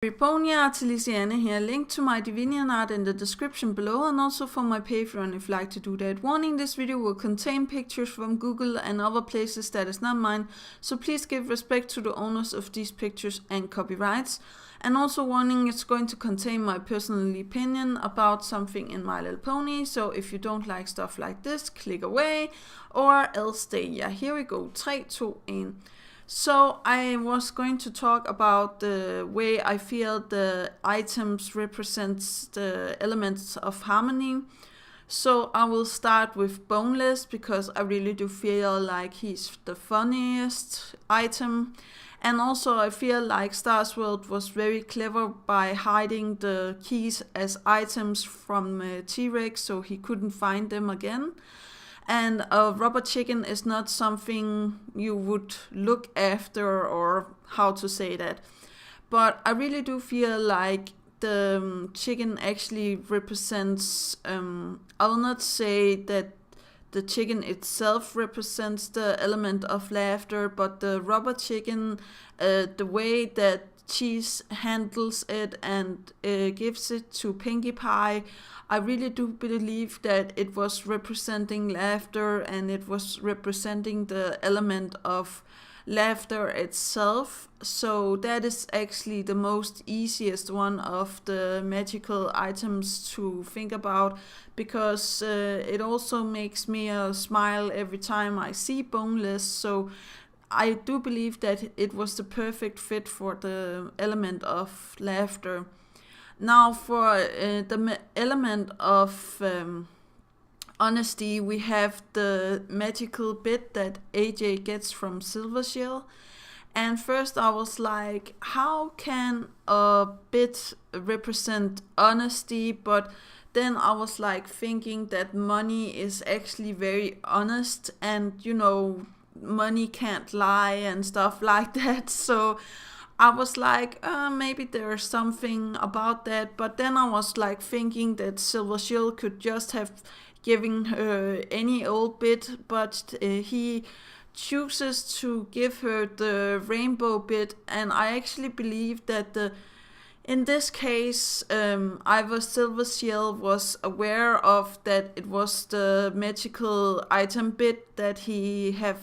Riponia, Tilisiana here. Link to my Divinian art in the description below, and also for my Patreon if you'd like to do that. Warning, this video will contain pictures from Google and other places that is not mine, so please give respect to the owners of these pictures and copyrights. And also warning, it's going to contain my personal opinion about something in My Little Pony, so if you don't like stuff like this, click away or else stay. Yeah, here we go. 3, 2, 1. So I was going to talk about the way I feel the items represents the elements of harmony. So I will start with Boneless because I really do feel like he's the funniest item. And also I feel like Star's World was very clever by hiding the keys as items from T-Rex so he couldn't find them again. And a rubber chicken is not something you would look after, or how to say that. But I really do feel like the chicken actually represents, I will not say that the chicken itself represents the element of laughter, but the rubber chicken, the way that Cheese handles it and gives it to Pinkie Pie, I really do believe that it was representing laughter and it was representing the element of laughter itself. So that is actually the most easiest one of the magical items to think about, because it also makes me smile every time I see Boneless. So I do believe that it was the perfect fit for the element of laughter. Now for the element of honesty, we have the magical bit that AJ gets from Silvershell. And first I was like, how can a bit represent honesty? But then I was like thinking that money is actually very honest, and you know, money can't lie and stuff like that. So I was like, maybe there's something about that. But then I was like thinking that Silvershell could just have given her any old bit, but he chooses to give her the rainbow bit. And I actually believe that in this case, Ivor Silvershell was aware of that it was the magical item bit that he have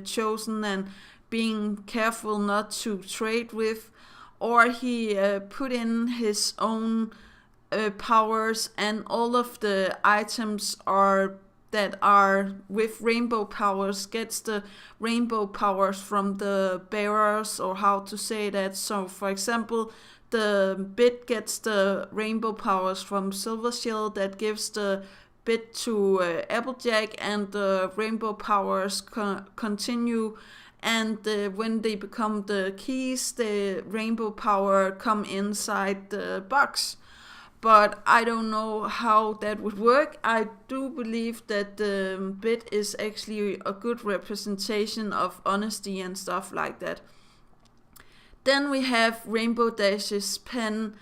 chosen, and being careful not to trade with, or he put in his own powers, and all of the items that are with rainbow powers gets the rainbow powers from the bearers, or how to say that. So for example, the bit gets the rainbow powers from Silvershell, that gives the bit to Applejack, and the rainbow powers continue. And when they become the keys, the rainbow power come inside the box. But I don't know how that would work. I do believe that the bit is actually a good representation of honesty and stuff like that. Then we have Rainbow Dash's pen,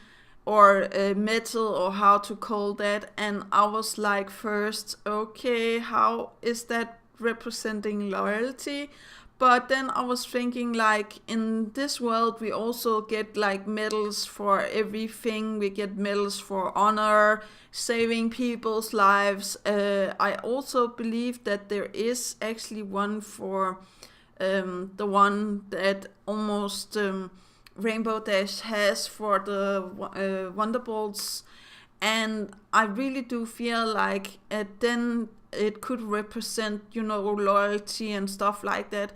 or metal, or how to call that. And I was like, first, okay, how is that representing loyalty? But then I was thinking, like, in this world we also get like medals for everything. We get medals for honor, saving people's lives. I also believe that there is actually one for the one that almost Rainbow Dash has for the Wonderbolts. And I really do feel like then it could represent, you know, loyalty and stuff like that.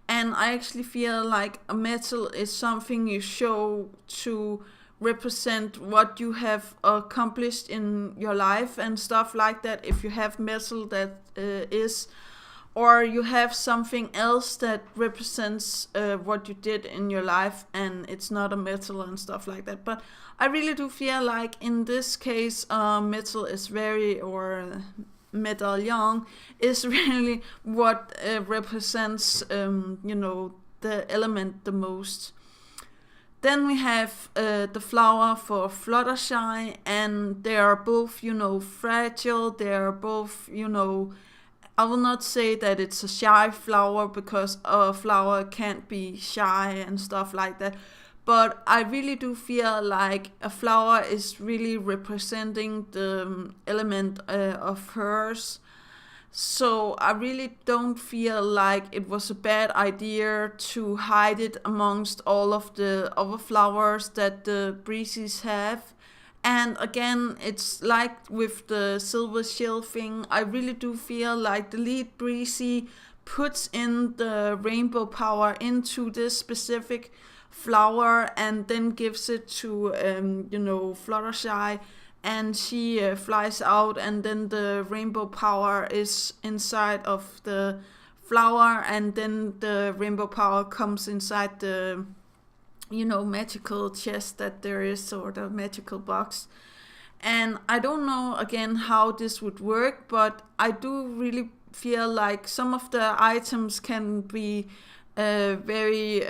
And I actually feel like a medal is something you show to represent what you have accomplished in your life and stuff like that. If you have medal that is, or you have something else that represents what you did in your life, and it's not a medal and stuff like that. But I really do feel like in this case, medal is very, or medallion is really what represents, you know, the element the most. Then we have the flower for Fluttershy, and they are both, you know, fragile. They are both, you know, I will not say that it's a shy flower, because a flower can't be shy and stuff like that. but I really do feel like a flower is really representing the element of hers. So I really don't feel like it was a bad idea to hide it amongst all of the other flowers that the Breezes have. And again, it's like with the silver shield thing, I really do feel like the lead Breezy puts in the rainbow power into this specific flower and then gives it to, Fluttershy, and she flies out, and then the rainbow power is inside of the flower, and then the rainbow power comes inside the magical chest that there is, or the magical box. And I don't know again how this would work, but I do really feel like some of the items can be very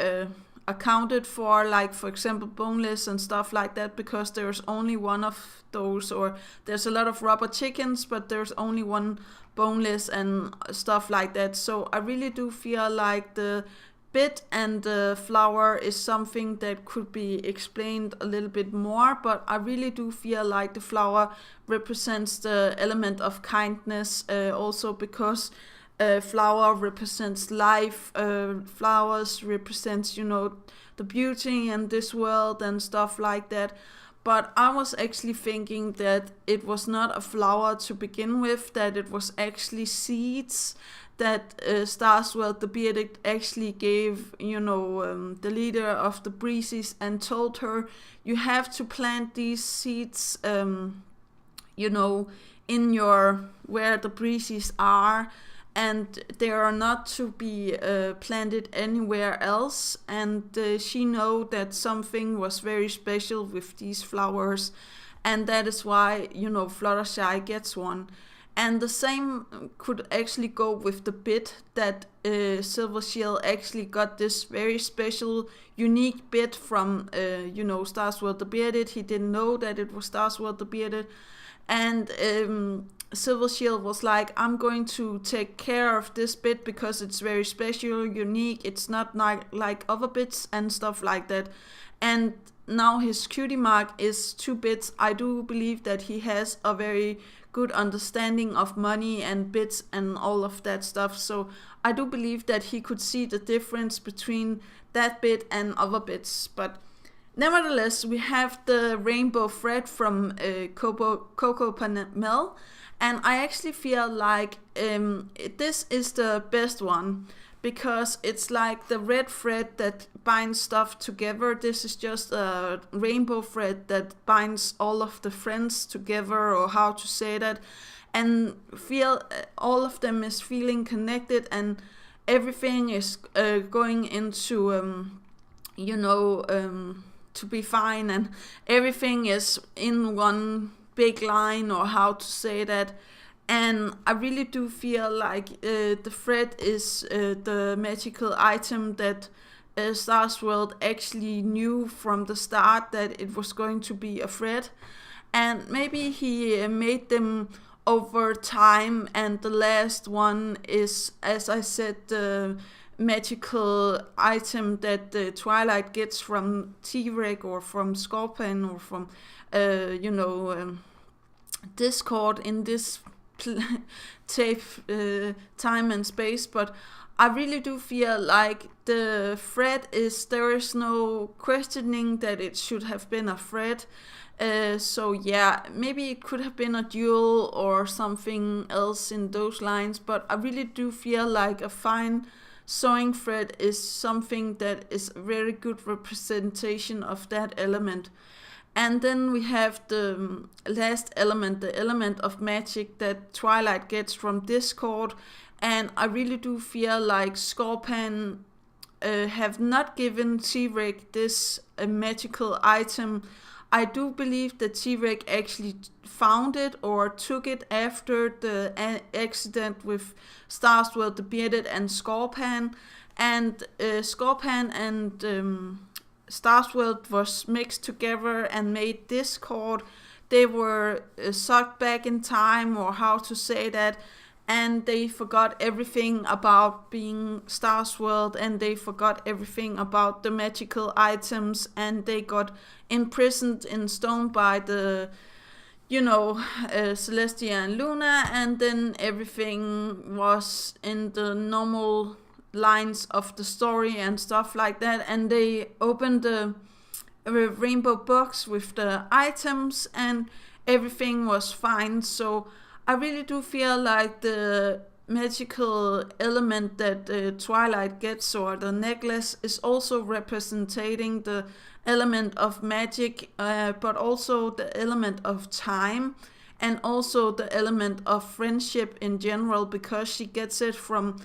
accounted for, like for example boneless and stuff like that, because there's only one of those, or there's a lot of rubber chickens but there's only one boneless and stuff like that. So I really do feel like the bit and the flower is something that could be explained a little bit more, but I really do feel like the flower represents the element of kindness, also because flower represents life, flowers represents the beauty in this world and stuff like that. But I was actually thinking that it was not a flower to begin with, that it was actually seeds that Starswell the Bearded actually gave, the leader of the Breezes, and told her, you have to plant these seeds, in where the Breezes are, and they are not to be planted anywhere else. And she know that something was very special with these flowers, and that is why, Fluttershy gets one. And the same could actually go with the bit that Silver Shield actually got this very special, unique bit from, Starswell the Bearded. He didn't know that it was Starswell the Bearded. And Silver Shield was like, I'm going to take care of this bit because it's very special, unique. It's not like other bits and stuff like that. And now his cutie mark is 2 bits. I do believe that he has a very good understanding of money and bits and all of that stuff. So I do believe that he could see the difference between that bit and other bits. But nevertheless, we have the rainbow thread from Coco Panel, and I actually feel like this is the best one, because it's like the red thread that binds stuff together. This is just a rainbow thread that binds all of the friends together, or how to say that, and feel all of them is feeling connected, and everything is going into to be fine, and everything is in one big line, or how to say that. And I really do feel like the thread is the magical item that Starsworld actually knew from the start that it was going to be a thread. And maybe he made them over time, and the last one is, as I said, the magical item that the Twilight gets from T-Rex, or from Scorpion, or from Discord in this tape, time and space. But I really do feel like the thread is, there is no questioning that it should have been a thread. So yeah, maybe it could have been a duel or something else in those lines, but I really do feel like a fine sewing thread is something that is a very good representation of that element. And then we have the last element, the element of magic that Twilight gets from Discord. And I really do feel like Scorpion have not given T-Rex this magical item. I do believe that T-Rex actually found it or took it after the accident with Starswell the Bearded and Scorpion. And Scorpion and Starswell was mixed together and made Discord. They were sucked back in time, or how to say that. and they forgot everything about being Star's world, and they forgot everything about the magical items, and they got imprisoned in stone by the, Celestia and Luna, and then everything was in the normal lines of the story and stuff like that, and they opened the rainbow box with the items and everything was fine. So I really do feel like the magical element that Twilight gets, or the necklace, is also representing the element of magic, but also the element of time, and also the element of friendship in general, because she gets it from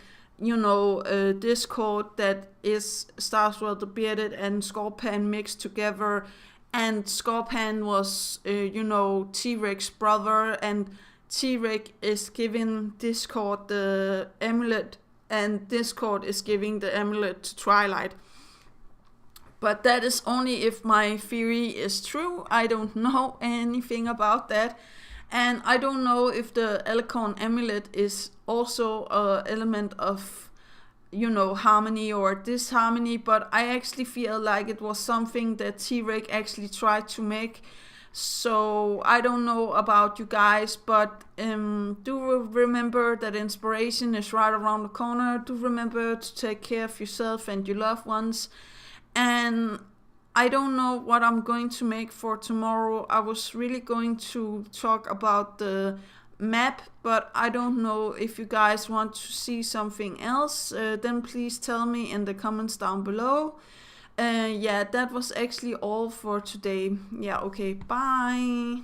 Discord, that is Star's World, the Bearded, and Scorpion mixed together. And Scorpion was, T-Rex brother, and T-Rex is giving Discord the amulet, and Discord is giving the amulet to Twilight. But that is only if my theory is true. I don't know anything about that. And I don't know if the Alicorn amulet is also an element of, harmony or disharmony, but I actually feel like it was something that T-Rex actually tried to make. So I don't know about you guys, but do remember that inspiration is right around the corner. Do remember to take care of yourself and your loved ones. And I don't know what I'm going to make for tomorrow. I was really going to talk about the map, but I don't know if you guys want to see something else. Then please tell me in the comments down below. Yeah, that was actually all for today. Yeah, okay, bye.